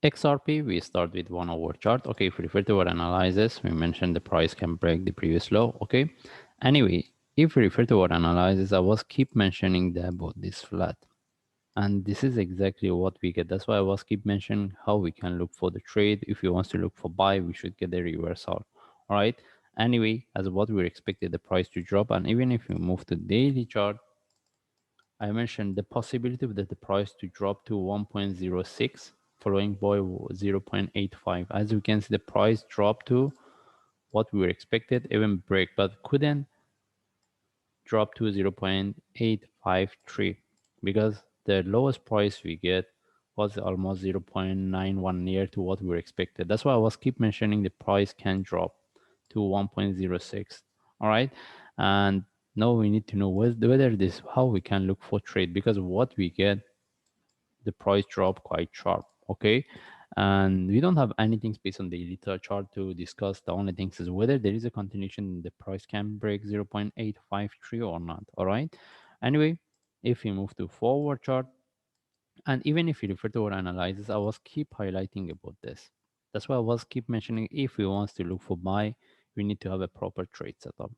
XRP, we start with 1 hour chart. Okay, if we refer to our analysis, we mentioned the price can break the previous low. Okay, anyway, if we refer to our analysis, I was keep mentioning that about this flat, and this is exactly what we get. That's why I was keep mentioning how we can look for the trade. If you want to look for buy, we should get the reversal. All right, anyway, as what we expected the price to drop, and even if we move to daily chart, I mentioned the possibility that the price to drop to 1.06 following by 0.85. As you can see, the price dropped to what we were expected, even break, but couldn't drop to 0.853 because the lowest price we get was almost 0.91 near to what we were expected. That's why I was keep mentioning the price can drop to 1.06. All right, and now we need to know whether this how we can look for trade, because what we get, the price drop quite sharp. Okay, and we don't have anything based on the daily chart to discuss. The only thing is whether there is a continuation, the price can break 0.853 or not. All right, anyway, if we move to forward chart, and even if you refer to our analysis, I was keep highlighting about this. That's why I was keep mentioning, if we want to look for buy, we need to have a proper trade setup.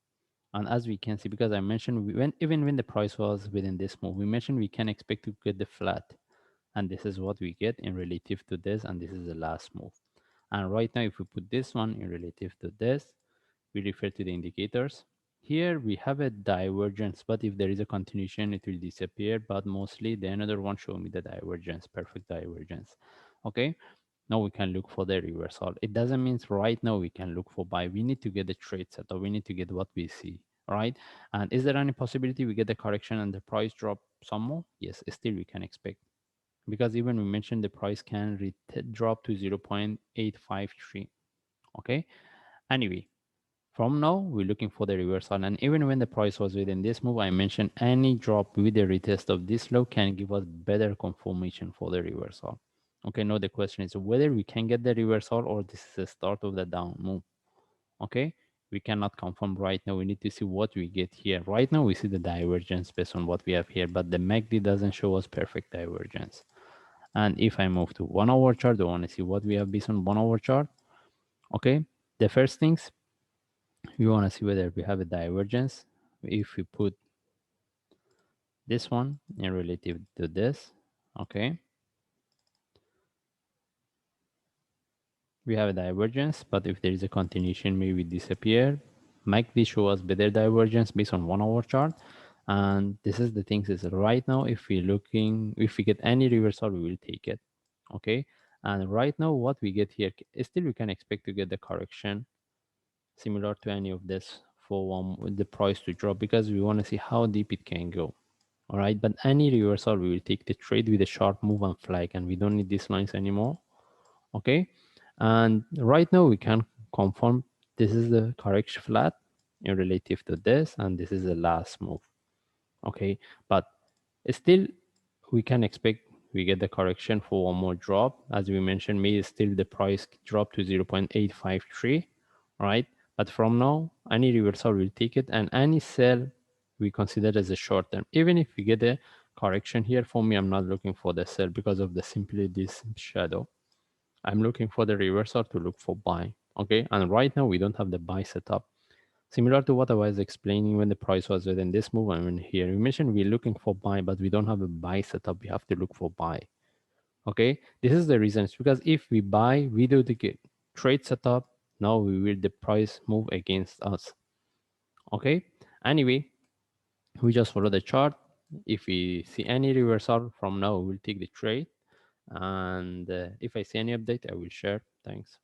And as we can see, because I mentioned even when the price was within this move, we mentioned we can expect to get the flat, and this is what we get in relative to this, and this is the last move. And right now, if we put this one in relative to this, we refer to the indicators. Here we have a divergence, but if there is a continuation, it will disappear. But mostly the another one show me the divergence, perfect divergence. Okay, now we can look for the reversal. It doesn't mean right now we can look for buy. We need to get the trade set up. We need to get what we see. All right, and is there any possibility we get the correction and the price drop some more? Yes, still we can expect, because even we mentioned the price can drop to 0.853. Okay, anyway, from now we're looking for the reversal, and even when the price was within this move, I mentioned any drop with the retest of this low can give us better confirmation for the reversal. Okay, now the question is whether we can get the reversal or this is the start of the down move. Okay, we cannot confirm right now. We need to see what we get here. Right now we see the divergence based on what we have here, but the MACD doesn't show us perfect divergence. And if I move to 1 hour chart, I want to see what we have based on 1 hour chart. Okay, the first things, we want to see whether we have a divergence. If we put this one in relative to this, okay, we have a divergence, but if there is a continuation, maybe disappear. MACD show us better divergence based on 1 hour chart. And this is the things is right now, if we looking, if we get any reversal, we will take it. Okay, and right now what we get here, still we can expect to get the correction similar to any of this for one with the price to drop, because we want to see how deep it can go. All right, but any reversal, we will take the trade with a sharp move and flag, and we don't need these lines anymore. Okay, and right now we can confirm this is the correction flat in relative to this, and this is the last move. Okay, but still we can expect we get the correction for one more drop. As we mentioned, maybe still the price drop to 0.853, right? But from now, any reversal will take it, and any sell we consider as a short term. Even if we get a correction here, for me, I'm not looking for the sell because of the simply this shadow. I'm looking for the reversal to look for buy. Okay, and right now we don't have the buy setup. Similar to what I was explaining when the price was within this move, and when here we mentioned we're looking for buy, but we don't have a buy setup. We have to look for buy. Okay, this is the reason. It's because if we buy, we do the trade setup. Now we will the price move against us. Okay. Anyway, we just follow the chart. If we see any reversal from now, we'll take the trade. And if I see any update, I will share. Thanks.